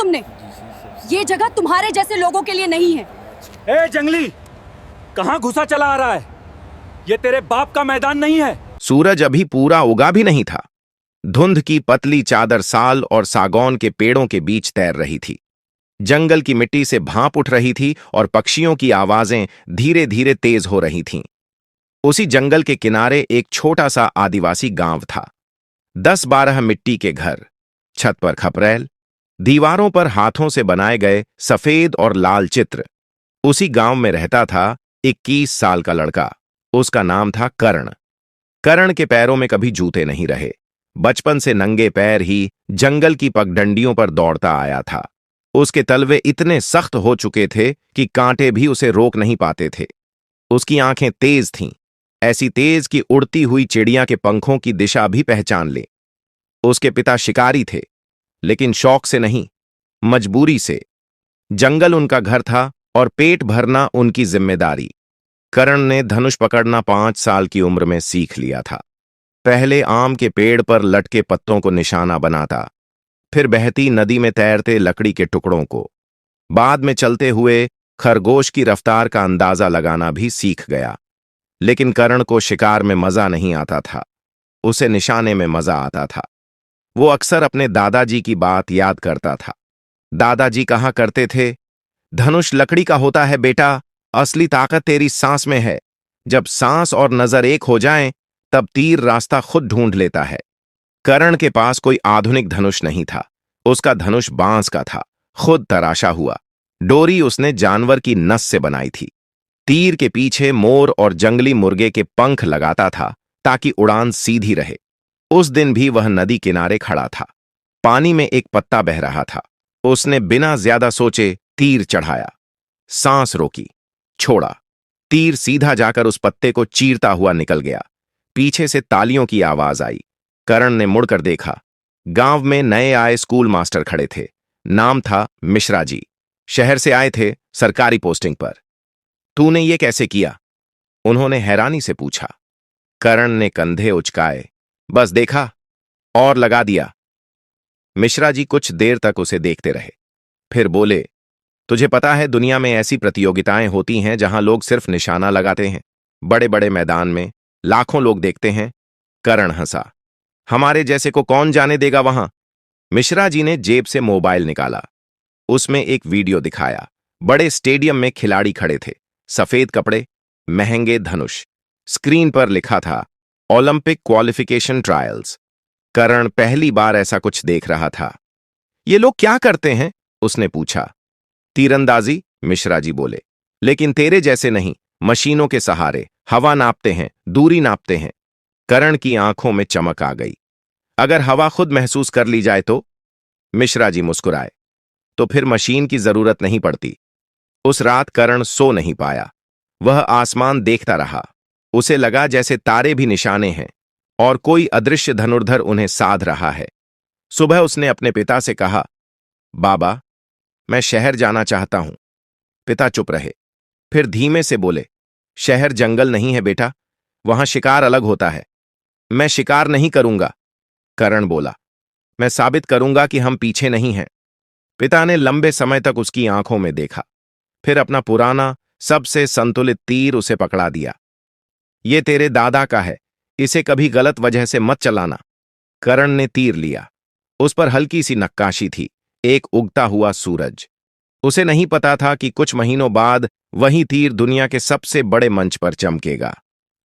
तुमने? ये जगह तुम्हारे जैसे लोगों के लिए नहीं है। ए जंगली, कहाँ घुसा चला आ रहा है? ये तेरे बाप का मैदान नहीं है। सूरज अभी पूरा उगा भी नहीं था। धुंध की पतली चादर साल और सागौन के पेड़ों के बीच तैर रही थी। जंगल की मिट्टी से भाप उठ रही थी और पक्षियों की आवाजें धीरे धीरे तेज हो रही थीं। उसी जंगल के किनारे एक छोटा सा आदिवासी गांव था। 10-12 मिट्टी के घर, छत पर खपरेल, दीवारों पर हाथों से बनाए गए सफेद और लाल चित्र। उसी गांव में रहता था 21 साल का लड़का। उसका नाम था कर्ण। कर्ण के पैरों में कभी जूते नहीं रहे। बचपन से नंगे पैर ही जंगल की पगडंडियों पर दौड़ता आया था। उसके तलवे इतने सख्त हो चुके थे कि कांटे भी उसे रोक नहीं पाते थे। उसकी आंखें तेज थीं, ऐसी तेज कि उड़ती हुई चिड़िया के पंखों की दिशा भी पहचान ले। उसके पिता शिकारी थे, लेकिन शौक से नहीं, मजबूरी से। जंगल उनका घर था और पेट भरना उनकी जिम्मेदारी। कर्ण ने धनुष पकड़ना 5 साल की उम्र में सीख लिया था। पहले आम के पेड़ पर लटके पत्तों को निशाना बनाता, फिर बहती नदी में तैरते लकड़ी के टुकड़ों को, बाद में चलते हुए खरगोश की रफ्तार का अंदाजा लगाना भी सीख गया। लेकिन कर्ण को शिकार में मजा नहीं आता था, उसे निशाने में मजा आता था। वो अक्सर अपने दादाजी की बात याद करता था। दादाजी कहा करते थे, धनुष लकड़ी का होता है बेटा, असली ताकत तेरी सांस में है। जब सांस और नजर एक हो जाएं, तब तीर रास्ता खुद ढूंढ लेता है। कर्ण के पास कोई आधुनिक धनुष नहीं था। उसका धनुष बांस का था, खुद तराशा हुआ। डोरी उसने जानवर की नस से बनाई थी। तीर के पीछे मोर और जंगली मुर्गे के पंख लगाता था ताकि उड़ान सीधी रहे। उस दिन भी वह नदी किनारे खड़ा था। पानी में एक पत्ता बह रहा था। उसने बिना ज्यादा सोचे तीर चढ़ाया, सांस रोकी, छोड़ा। तीर सीधा जाकर उस पत्ते को चीरता हुआ निकल गया। पीछे से तालियों की आवाज आई। कर्ण ने मुड़कर देखा। गांव में नए आए स्कूल मास्टर खड़े थे। नाम था मिश्रा जी। शहर से आए थे, सरकारी पोस्टिंग पर। तूने ये कैसे किया? उन्होंने हैरानी से पूछा। कर्ण ने कंधे उचकाए। बस देखा और लगा दिया। मिश्रा जी कुछ देर तक उसे देखते रहे, फिर बोले, तुझे पता है दुनिया में ऐसी प्रतियोगिताएं होती हैं जहां लोग सिर्फ निशाना लगाते हैं। बड़े बड़े मैदान में लाखों लोग देखते हैं। कर्ण हंसा। हमारे जैसे को कौन जाने देगा वहां? मिश्रा जी ने जेब से मोबाइल निकाला। उसमें एक वीडियो दिखाया। बड़े स्टेडियम में खिलाड़ी खड़े थे, सफेद कपड़े, महंगे धनुष। स्क्रीन पर लिखा था, ओलंपिक क्वालिफिकेशन ट्रायल्स। कर्ण पहली बार ऐसा कुछ देख रहा था। ये लोग क्या करते हैं? उसने पूछा। तीरंदाजी, मिश्रा जी बोले, लेकिन तेरे जैसे नहीं, मशीनों के सहारे। हवा नापते हैं, दूरी नापते हैं। कर्ण की आंखों में चमक आ गई। अगर हवा खुद महसूस कर ली जाए तो? मिश्रा जी मुस्कुराए। तो फिर मशीन की जरूरत नहीं पड़ती। उस रात कर्ण सो नहीं पाया। वह आसमान देखता रहा। उसे लगा जैसे तारे भी निशाने हैं और कोई अदृश्य धनुर्धर उन्हें साध रहा है। सुबह उसने अपने पिता से कहा, बाबा, मैं शहर जाना चाहता हूं। पिता चुप रहे, फिर धीमे से बोले, शहर जंगल नहीं है बेटा, वहां शिकार अलग होता है। मैं शिकार नहीं करूंगा, कर्ण बोला। मैं साबित करूंगा कि हम पीछे नहीं हैं। पिता ने लंबे समय तक उसकी आंखों में देखा, फिर अपना पुराना सबसे संतुलित तीर उसे पकड़ा दिया। ये तेरे दादा का है, इसे कभी गलत वजह से मत चलाना। कर्ण ने तीर लिया। उस पर हल्की सी नक्काशी थी, एक उगता हुआ सूरज। उसे नहीं पता था कि कुछ महीनों बाद वही तीर दुनिया के सबसे बड़े मंच पर चमकेगा।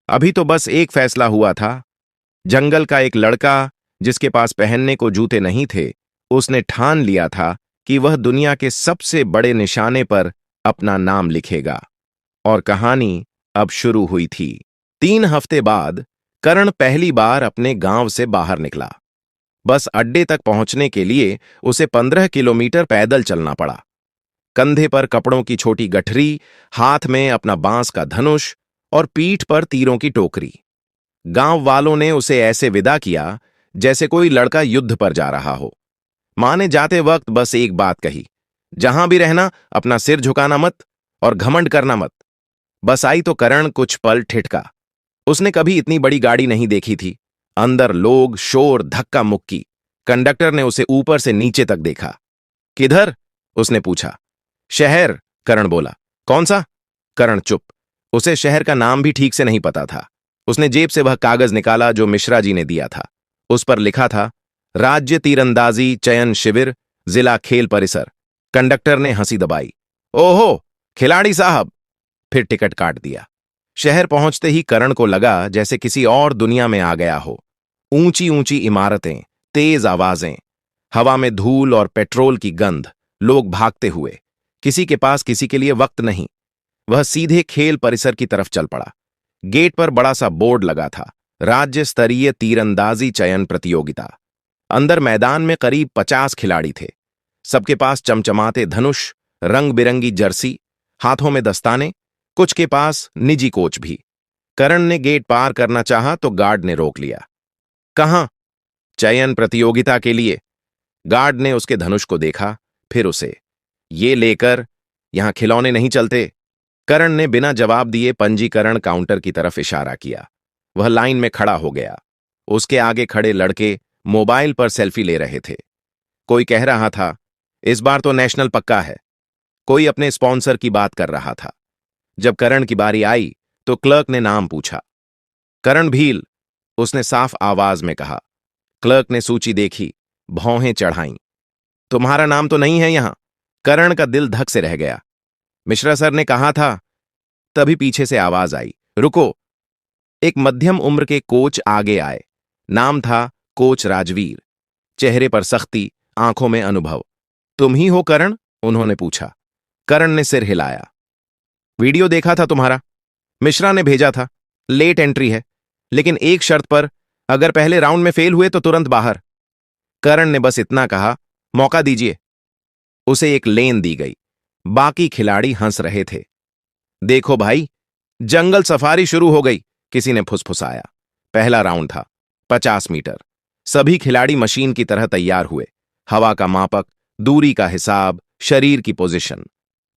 अभी तो बस एक फैसला हुआ था। जंगल का एक लड़का जिसके पास पहनने को जूते नहीं थे, उसने ठान लिया था कि वह दुनिया के सबसे बड़े निशाने पर अपना नाम लिखेगा। और कहानी अब शुरू हुई थी। 3 हफ्ते बाद कर्ण पहली बार अपने गांव से बाहर निकला। बस अड्डे तक पहुंचने के लिए उसे 15 किलोमीटर पैदल चलना पड़ा। कंधे पर कपड़ों की छोटी गठरी, हाथ में अपना बांस का धनुष और पीठ पर तीरों की टोकरी। गांव वालों ने उसे ऐसे विदा किया जैसे कोई लड़का युद्ध पर जा रहा हो। मां ने जाते वक्त बस एक बात कही, जहां भी रहना अपना सिर झुकाना मत और घमंड करना मत। बस आई तो कर्ण कुछ पल ठिठका। उसने कभी इतनी बड़ी गाड़ी नहीं देखी थी। अंदर लोग, शोर, धक्का मुक्की। कंडक्टर ने उसे ऊपर से नीचे तक देखा। किधर? उसने पूछा। शहर, करण बोला। कौन सा? करण चुप। उसे शहर का नाम भी ठीक से नहीं पता था। उसने जेब से वह कागज निकाला जो मिश्रा जी ने दिया था। उस पर लिखा था, राज्य तीरंदाजी चयन शिविर, जिला खेल परिसर। कंडक्टर ने हंसी दबाई। ओहो, खिलाड़ी साहब। फिर टिकट काट दिया। शहर पहुंचते ही करण को लगा जैसे किसी और दुनिया में आ गया हो। ऊंची ऊंची इमारतें, तेज आवाजें, हवा में धूल और पेट्रोल की गंध, लोग भागते हुए। किसी के पास किसी के लिए वक्त नहीं। वह सीधे खेल परिसर की तरफ चल पड़ा। गेट पर बड़ा सा बोर्ड लगा था, राज्य स्तरीय तीरंदाजी चयन प्रतियोगिता। अंदर मैदान में करीब 50 खिलाड़ी थे। सबके पास चमचमाते धनुष, रंग बिरंगी जर्सी, हाथों में दस्ताने, कुछ के पास निजी कोच भी। करण ने गेट पार करना चाहा तो गार्ड ने रोक लिया। कहां? चयन प्रतियोगिता के लिए। गार्ड ने उसके धनुष को देखा, फिर उसे। ये लेकर, यहां खिलौने नहीं चलते। करण ने बिना जवाब दिए पंजीकरण काउंटर की तरफ इशारा किया। वह लाइन में खड़ा हो गया। उसके आगे खड़े लड़के मोबाइल पर सेल्फी ले रहे थे। कोई कह रहा था, इस बार तो नेशनल पक्का है। कोई अपने स्पॉन्सर की बात कर रहा था। जब करण की बारी आई तो क्लर्क ने नाम पूछा। करण भील, उसने साफ आवाज में कहा। क्लर्क ने सूची देखी, भौहें चढ़ाईं। तुम्हारा नाम तो नहीं है यहां? करण का दिल धक से रह गया। मिश्रा सर ने कहा था। तभी पीछे से आवाज आई, रुको। एक मध्यम उम्र के कोच आगे आए। नाम था कोच राजवीर। चेहरे पर सख्ती, आंखों में अनुभव। तुम ही हो करण? उन्होंने पूछा। करण ने सिर हिलाया। वीडियो देखा था तुम्हारा, मिश्रा ने भेजा था। लेट एंट्री है, लेकिन एक शर्त पर, अगर पहले राउंड में फेल हुए तो तुरंत बाहर। करण ने बस इतना कहा, मौका दीजिए। उसे एक लेन दी गई। बाकी खिलाड़ी हंस रहे थे। देखो भाई, जंगल सफारी शुरू हो गई, किसी ने फुसफुसाया। पहला राउंड था, 50 मीटर। सभी खिलाड़ी मशीन की तरह तैयार हुए। हवा का मापक, दूरी का हिसाब, शरीर की पोजीशन।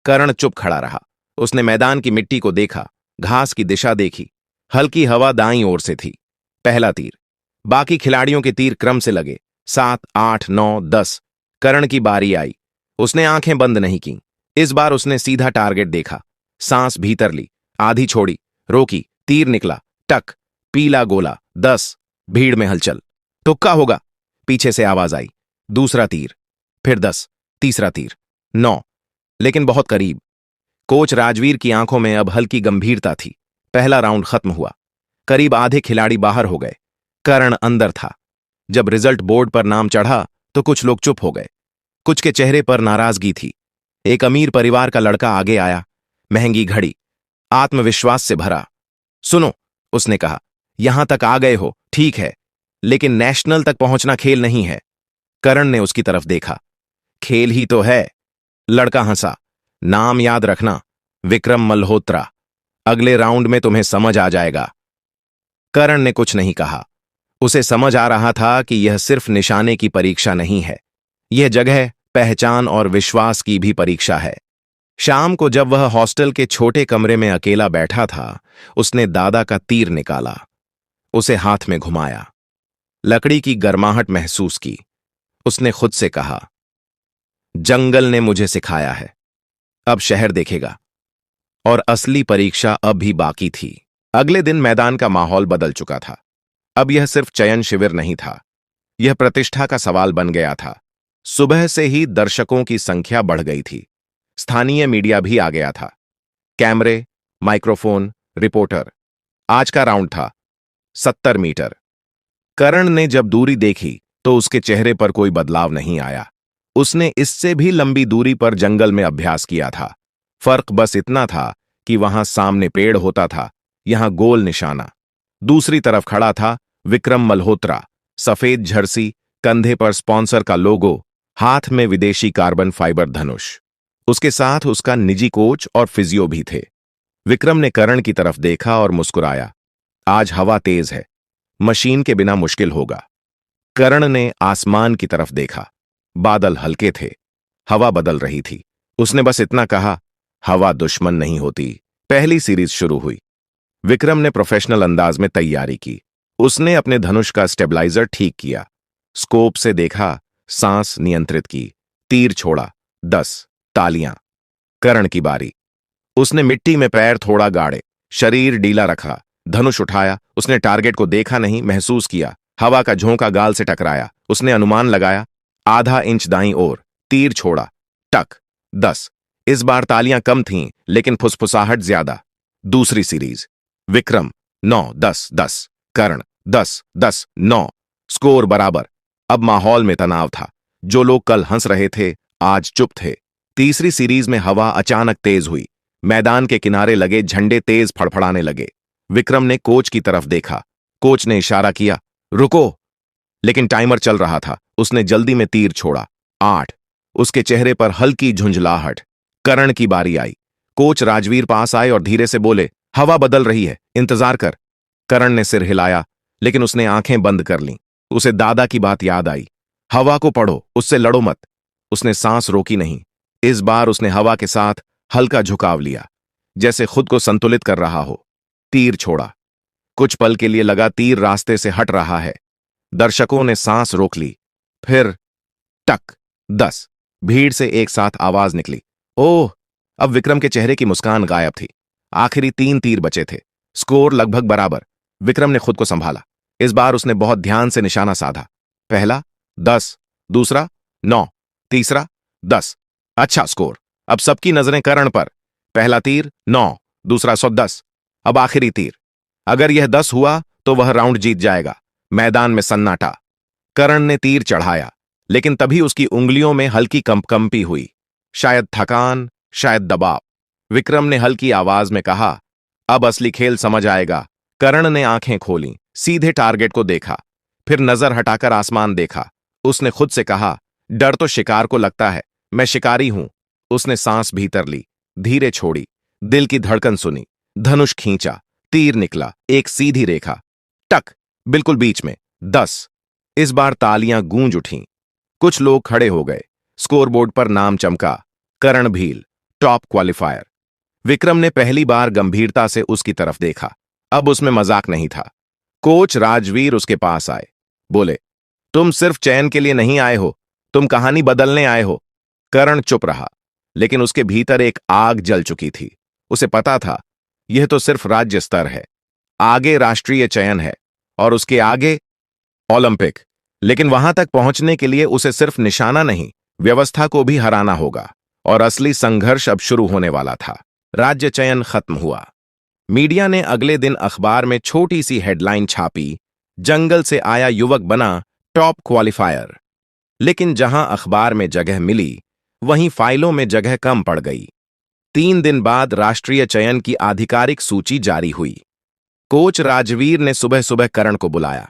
करण चुप खड़ा रहा। उसने मैदान की मिट्टी को देखा, घास की दिशा देखी। हल्की हवा दाईं ओर से थी। पहला तीर। बाकी खिलाड़ियों के तीर क्रम से लगे, 7, 8, 9, 10। करण की बारी आई। उसने आंखें बंद नहीं की। इस बार उसने सीधा टारगेट देखा। सांस भीतर ली, आधी छोड़ी, रोकी, तीर निकला, टक, पीला गोला, 10। भीड़ में हलचल। तुक्का होगा, पीछे से आवाज आई। दूसरा तीर, फिर 10, तीसरा तीर, 9, लेकिन बहुत करीब। कोच राजवीर की आंखों में अब हल्की गंभीरता थी। पहला राउंड खत्म हुआ। करीब आधे खिलाड़ी बाहर हो गए। करण अंदर था। जब रिजल्ट बोर्ड पर नाम चढ़ा तो कुछ लोग चुप हो गए। कुछ के चेहरे पर नाराजगी थी। एक अमीर परिवार का लड़का आगे आया, महंगी घड़ी, आत्मविश्वास से भरा। सुनो, उसने कहा, यहां तक आ गए हो, ठीक है, लेकिन नेशनल तक पहुंचना खेल नहीं है। करण ने उसकी तरफ देखा। खेल ही तो है। लड़का हंसा। नाम याद रखना, विक्रम मल्होत्रा। अगले राउंड में तुम्हें समझ आ जाएगा। करण ने कुछ नहीं कहा। उसे समझ आ रहा था कि यह सिर्फ निशाने की परीक्षा नहीं है, यह जगह, पहचान और विश्वास की भी परीक्षा है। शाम को जब वह हॉस्टल के छोटे कमरे में अकेला बैठा था, उसने दादा का तीर निकाला। उसे हाथ में घुमाया। लकड़ी की गर्माहट महसूस की। उसने खुद से कहा, जंगल ने मुझे सिखाया है, अब शहर देखेगा। और असली परीक्षा अब भी बाकी थी। अगले दिन मैदान का माहौल बदल चुका था। अब यह सिर्फ चयन शिविर नहीं था, यह प्रतिष्ठा का सवाल बन गया था। सुबह से ही दर्शकों की संख्या बढ़ गई थी। स्थानीय मीडिया भी आ गया था। कैमरे, माइक्रोफोन, रिपोर्टर। आज का राउंड था 70 मीटर। करण ने जब दूरी देखी तो उसके चेहरे पर कोई बदलाव नहीं आया। उसने इससे भी लंबी दूरी पर जंगल में अभ्यास किया था। फर्क बस इतना था कि वहां सामने पेड़ होता था, यहां गोल निशाना। दूसरी तरफ खड़ा था विक्रम मल्होत्रा, सफेद जर्सी, कंधे पर स्पॉन्सर का लोगो, हाथ में विदेशी कार्बन फाइबर धनुष। उसके साथ उसका निजी कोच और फिजियो भी थे। विक्रम ने करण की तरफ देखा और मुस्कुराया। आज हवा तेज है, मशीन के बिना मुश्किल होगा। करण ने आसमान की तरफ देखा। बादल हल्के थे, हवा बदल रही थी। उसने बस इतना कहा, हवा दुश्मन नहीं होती। पहली सीरीज शुरू हुई। विक्रम ने प्रोफेशनल अंदाज में तैयारी की। उसने अपने धनुष का स्टेबलाइजर ठीक किया, स्कोप से देखा, सांस नियंत्रित की, तीर छोड़ा, 10 तालियां। करण की बारी। उसने मिट्टी में पैर थोड़ा गाड़े, शरीर ढीला रखा, धनुष उठाया। उसने टारगेट को देखा नहीं, महसूस किया। हवा का झोंका गाल से टकराया। उसने अनुमान लगाया, आधा इंच दाईं ओर। तीर छोड़ा, टक। 10। इस बार तालियां कम थीं, लेकिन फुसफुसाहट ज्यादा। दूसरी सीरीज। विक्रम 9 10 10, करण 10 10 9। स्कोर बराबर। अब माहौल में तनाव था। जो लोग कल हंस रहे थे, आज चुप थे। तीसरी सीरीज में हवा अचानक तेज हुई। मैदान के किनारे लगे झंडे तेज फड़फड़ाने लगे। विक्रम ने कोच की तरफ देखा। कोच ने इशारा किया, रुको। लेकिन टाइमर चल रहा था। उसने जल्दी में तीर छोड़ा। 8। उसके चेहरे पर हल्की झुंझलाहट। करण की बारी आई। कोच राजवीर पास आए और धीरे से बोले, हवा बदल रही है, इंतजार कर। करण ने सिर हिलाया, लेकिन उसने आंखें बंद कर लीं। उसे दादा की बात याद आई, हवा को पढ़ो, उससे लड़ो मत। उसने सांस रोकी नहीं। इस बार उसने हवा के साथ हल्का झुकाव लिया, जैसे खुद को संतुलित कर रहा हो। तीर छोड़ा। कुछ पल के लिए लगा तीर रास्ते से हट रहा है। दर्शकों ने सांस रोक ली। फिर टक। 10। भीड़ से एक साथ आवाज निकली, ओह। अब विक्रम के चेहरे की मुस्कान गायब थी। आखिरी 3 तीर बचे थे। स्कोर लगभग बराबर। विक्रम ने खुद को संभाला। इस बार उसने बहुत ध्यान से निशाना साधा। पहला 10, दूसरा 9, तीसरा 10। अच्छा स्कोर। अब सबकी नजरें करण पर। पहला तीर 9, दूसरा 110। अब आखिरी तीर। अगर यह 10 हुआ तो वह राउंड जीत जाएगा। मैदान में सन्नाटा। करण ने तीर चढ़ाया, लेकिन तभी उसकी उंगलियों में हल्की कंपकंपी हुई। शायद थकान, शायद दबाव। विक्रम ने हल्की आवाज में कहा, अब असली खेल समझ आएगा। करण ने आंखें खोलीं, सीधे टारगेट को देखा, फिर नजर हटाकर आसमान देखा। उसने खुद से कहा, डर तो शिकार को लगता है, मैं शिकारी हूं। उसने सांस भीतर ली, धीरे छोड़ी, दिल की धड़कन सुनी, धनुष खींचा, तीर निकला, एक सीधी रेखा, टक, बिल्कुल बीच में। 10। इस बार तालियां गूंज उठीं। कुछ लोग खड़े हो गए। स्कोरबोर्ड पर नाम चमका, करण भील, टॉप क्वालिफायर। विक्रम ने पहली बार गंभीरता से उसकी तरफ देखा। अब उसमें मजाक नहीं था। कोच राजवीर उसके पास आए, बोले, तुम सिर्फ चयन के लिए नहीं आए हो, तुम कहानी बदलने आए हो। करण चुप रहा, लेकिन उसके भीतर एक आग जल चुकी थी। उसे पता था, यह तो सिर्फ राज्य स्तर है, आगे राष्ट्रीय चयन है, और उसके आगे ओलंपिक। लेकिन वहां तक पहुंचने के लिए उसे सिर्फ निशाना नहीं, व्यवस्था को भी हराना होगा। और असली संघर्ष अब शुरू होने वाला था। राज्य चयन खत्म हुआ। मीडिया ने अगले दिन अखबार में छोटी सी हेडलाइन छापी, जंगल से आया युवक बना टॉप क्वालिफायर। लेकिन जहां अखबार में जगह मिली, वहीं फाइलों में जगह कम पड़ गई। 3 दिन बाद राष्ट्रीय चयन की आधिकारिक सूची जारी हुई। कोच राजवीर ने सुबह सुबह करण को बुलाया,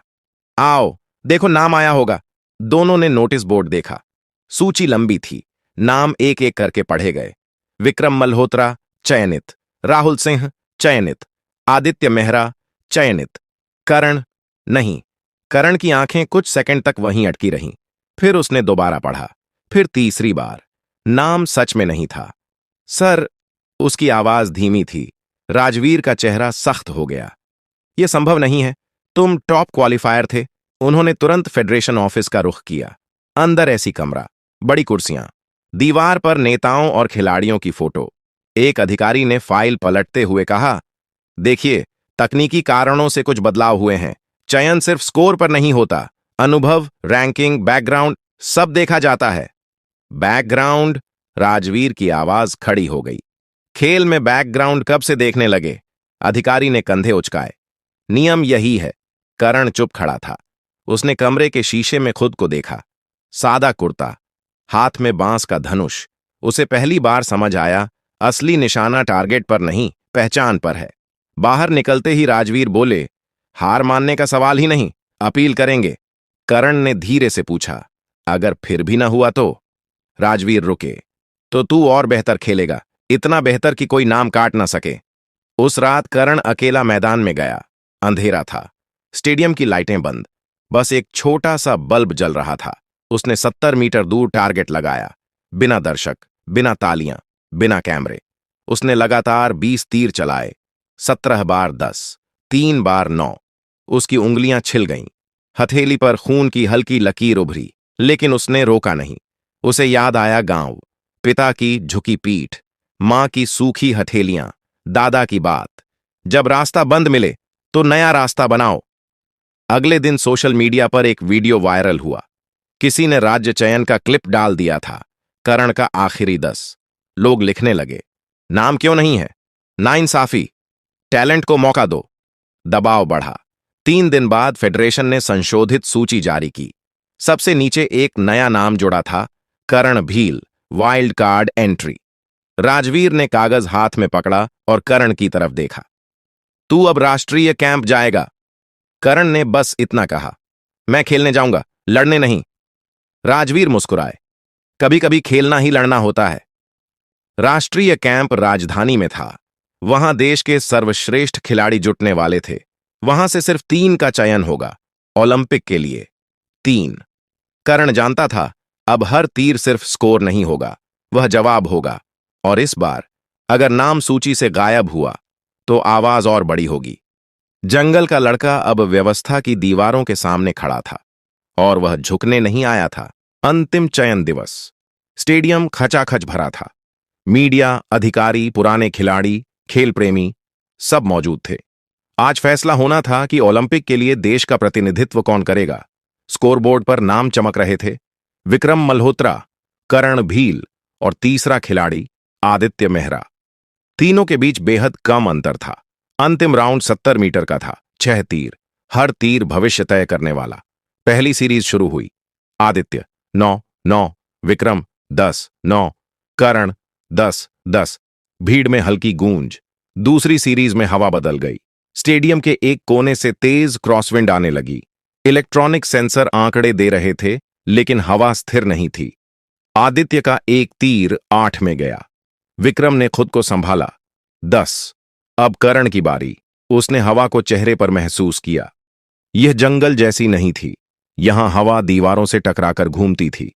आओ देखो नाम आया होगा। दोनों ने नोटिस बोर्ड देखा। सूची लंबी थी, नाम एक एक करके पढ़े गए। विक्रम मल्होत्रा चयनित, राहुल सिंह चयनित, आदित्य मेहरा चयनित, करण नहीं। करण की आंखें कुछ सेकंड तक वहीं अटकी रहीं। फिर उसने दोबारा पढ़ा, फिर तीसरी बार। नाम सच में नहीं था। सर, उसकी आवाज धीमी थी। राजवीर का चेहरा सख्त हो गया। यह संभव नहीं है, तुम टॉप क्वालिफायर थे। उन्होंने तुरंत फेडरेशन ऑफिस का रुख किया। अंदर ऐसी कमरा, बड़ी कुर्सियां, दीवार पर नेताओं और खिलाड़ियों की फोटो। एक अधिकारी ने फाइल पलटते हुए कहा, देखिए, तकनीकी कारणों से कुछ बदलाव हुए हैं। चयन सिर्फ स्कोर पर नहीं होता, अनुभव, रैंकिंग, बैकग्राउंड सब देखा जाता है। बैकग्राउंड? राजवीर की आवाज खड़ी हो गई। खेल में बैकग्राउंड कब से देखने लगे? अधिकारी ने कंधे उचकाए। नियम यही है। करण चुप खड़ा था। उसने कमरे के शीशे में खुद को देखा। सादा कुर्ता, हाथ में बांस का धनुष। उसे पहली बार समझ आया, असली निशाना टारगेट पर नहीं, पहचान पर है। बाहर निकलते ही राजवीर बोले, हार मानने का सवाल ही नहीं, अपील करेंगे। करण ने धीरे से पूछा, अगर फिर भी न हुआ तो? राजवीर रुके, तो तू और बेहतर खेलेगा, इतना बेहतर कि कोई नाम काट ना सके। उस रात करण अकेला मैदान में गया। अंधेरा था, स्टेडियम की लाइटें बंद, बस एक छोटा सा बल्ब जल रहा था। उसने 70 मीटर दूर टारगेट लगाया, बिना दर्शक, बिना तालियां, बिना कैमरे। उसने लगातार 20 तीर चलाए, 17 बार 10, 3 बार 9। उसकी उंगलियां छिल गईं, हथेली पर खून की हल्की लकीर उभरी, लेकिन उसने रोका नहीं। उसे याद आया गांव, पिता की झुकी पीठ, मां की सूखी हथेलियां, दादा की बात, जब रास्ता बंद मिले तो नया रास्ता बनाओ। अगले दिन सोशल मीडिया पर एक वीडियो वायरल हुआ। किसी ने राज्य चयन का क्लिप डाल दिया था, करण का आखिरी 10। लोग लिखने लगे, नाम क्यों नहीं है, नाइंसाफी, टैलेंट को मौका दो। दबाव बढ़ा। 3 दिन बाद फेडरेशन ने संशोधित सूची जारी की। सबसे नीचे एक नया नाम जुड़ा था, Karan Bhil, wild card entry. Rajveer ने कागज हाथ में पकड़ा और करण की तरफ देखा। तू अब राष्ट्रीय कैंप जाएगा। करण ने बस इतना कहा, मैं खेलने जाऊंगा, लड़ने नहीं। राजवीर मुस्कुराए, कभी कभी खेलना ही लड़ना होता है। राष्ट्रीय कैंप राजधानी में था। वहां देश के सर्वश्रेष्ठ खिलाड़ी जुटने वाले थे। वहां से सिर्फ 3 का चयन होगा, ओलंपिक के लिए। 3। करण जानता था, अब हर तीर सिर्फ स्कोर नहीं होगा, वह जवाब होगा। और इस बार अगर नाम सूची से गायब हुआ तो आवाज और बड़ी होगी। जंगल का लड़का अब व्यवस्था की दीवारों के सामने खड़ा था और वह झुकने नहीं आया था। अंतिम चयन दिवस। स्टेडियम खचाखच भरा था। मीडिया, अधिकारी, पुराने खिलाड़ी, खेल प्रेमी सब मौजूद थे। आज फैसला होना था कि ओलंपिक के लिए देश का प्रतिनिधित्व कौन करेगा। स्कोरबोर्ड पर नाम चमक रहे थे, विक्रम मल्होत्रा, करण भील और तीसरा खिलाड़ी आदित्य मेहरा। तीनों के बीच बेहद कम अंतर था। अंतिम राउंड 70 मीटर का था, 6 तीर, हर तीर भविष्य तय करने वाला। पहली सीरीज शुरू हुई। आदित्य 9-9, विक्रम 10-9, करण 10-10। भीड़ में हल्की गूंज। दूसरी सीरीज में हवा बदल गई। स्टेडियम के एक कोने से तेज क्रॉसविंड आने लगी। इलेक्ट्रॉनिक सेंसर आंकड़े दे रहे थे, लेकिन हवा स्थिर नहीं थी। आदित्य का एक तीर 8 में गया। विक्रम ने खुद को संभाला। 10। अब करण की बारी। उसने हवा को चेहरे पर महसूस किया। यह जंगल जैसी नहीं थी। यहां हवा दीवारों से टकराकर घूमती थी।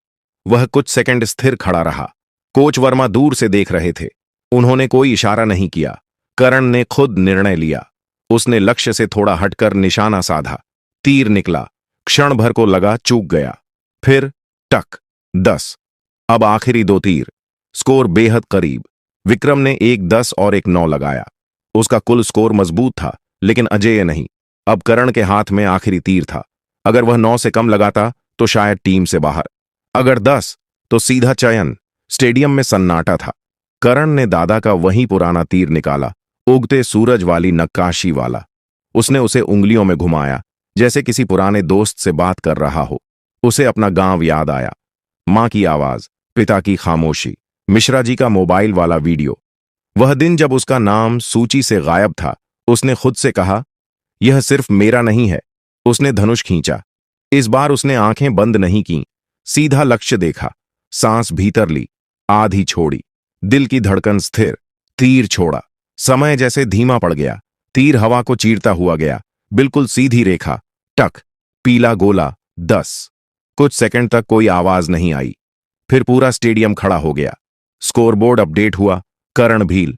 वह कुछ सेकंड स्थिर खड़ा रहा। कोच वर्मा दूर से देख रहे थे। उन्होंने कोई इशारा नहीं किया। करण ने खुद निर्णय लिया। उसने लक्ष्य से थोड़ा हटकर निशाना साधा। तीर निकला। क्षण भर को लगा चूक गया। फिर टक। 10। अब आखिरी 2 तीर। स्कोर बेहद करीब। विक्रम ने एक 10 और एक 9 लगाया। उसका कुल स्कोर मजबूत था, लेकिन अजेय नहीं। अब करण के हाथ में आखिरी तीर था। अगर वह 9 से कम लगाता तो शायद टीम से बाहर। अगर 10 तो सीधा चयन। स्टेडियम में सन्नाटा था। करण ने दादा का वही पुराना तीर निकाला, उगते सूरज वाली नक्काशी वाला। उसने उसे उंगलियों में घुमाया, जैसे किसी पुराने दोस्त से बात कर रहा हो। उसे अपना गांव याद आया। मां की आवाज, पिता की खामोशी, मिश्रा जी का मोबाइल वाला वीडियो। वह दिन जब उसका नाम सूची से गायब था, उसने खुद से कहा, यह सिर्फ मेरा नहीं है। उसने धनुष खींचा। इस बार उसने आंखें बंद नहीं की, सीधा लक्ष्य देखा। सांस भीतर ली, आधी छोड़ी। दिल की धड़कन स्थिर। तीर छोड़ा। समय जैसे धीमा पड़ गया। तीर हवा को चीरता हुआ गया, बिल्कुल सीधी रेखा। टक। पीला गोला। 10। कुछ सेकंड तक कोई आवाज नहीं आई। फिर पूरा स्टेडियम खड़ा हो गया। स्कोरबोर्ड अपडेट हुआ। करण भील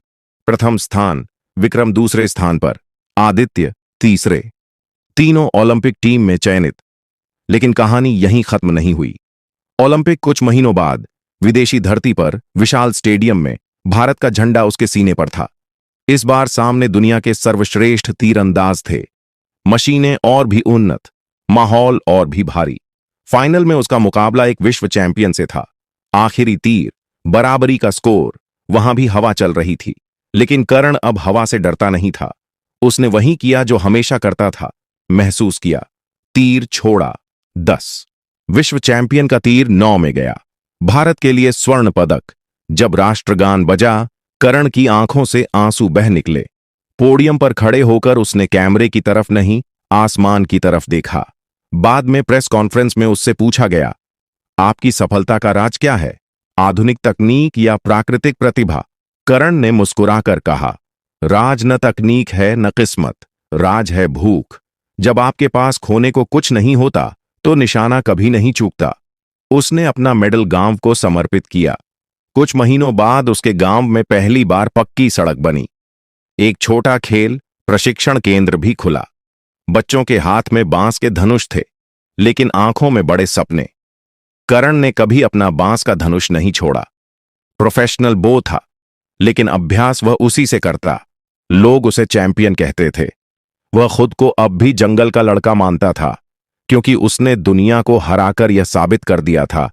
प्रथम स्थान, विक्रम दूसरे स्थान पर, आदित्य तीसरे। तीनों ओलंपिक टीम में चयनित। लेकिन कहानी यहीं खत्म नहीं हुई। ओलंपिक कुछ महीनों बाद विदेशी धरती पर विशाल स्टेडियम में भारत का झंडा उसके सीने पर था। इस बार सामने दुनिया के सर्वश्रेष्ठ तीरंदाज थे। मशीनें और भी उन्नत, माहौल और भी भारी। फाइनल में उसका मुकाबला एक विश्व चैंपियन से था। आखिरी तीर, बराबरी का स्कोर। वहां भी हवा चल रही थी, लेकिन करण अब हवा से डरता नहीं था। उसने वही किया जो हमेशा करता था, महसूस किया। तीर छोड़ा। 10। विश्व चैंपियन का तीर 9 में गया। भारत के लिए स्वर्ण पदक। जब राष्ट्रगान बजा, करण की आंखों से आंसू बह निकले। पोडियम पर खड़े होकर उसने कैमरे की तरफ नहीं, आसमान की तरफ देखा। बाद में प्रेस कॉन्फ्रेंस में उससे पूछा गया, आपकी सफलता का राज क्या है, आधुनिक तकनीक या प्राकृतिक प्रतिभा? करण ने मुस्कुराकर कहा, राज न तकनीक है न किस्मत, राज है भूख। जब आपके पास खोने को कुछ नहीं होता तो निशाना कभी नहीं चूकता। उसने अपना मेडल गांव को समर्पित किया। कुछ महीनों बाद उसके गांव में पहली बार पक्की सड़क बनी। एक छोटा खेल प्रशिक्षण केंद्र भी खुला। बच्चों के हाथ में बांस के धनुष थे, लेकिन आंखों में बड़े सपने। करण ने कभी अपना बांस का धनुष नहीं छोड़ा। प्रोफेशनल बो था, लेकिन अभ्यास वह उसी से करता। लोग उसे चैंपियन कहते थे। वह खुद को अब भी जंगल का लड़का मानता था, क्योंकि उसने दुनिया को हराकर यह साबित कर दिया था,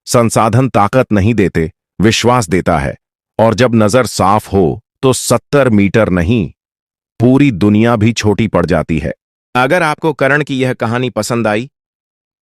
संसाधन ताकत नहीं देते, विश्वास देता है। और जब नजर साफ हो तो 70 मीटर नहीं, पूरी दुनिया भी छोटी पड़ जाती है। अगर आपको करण की यह कहानी पसंद आई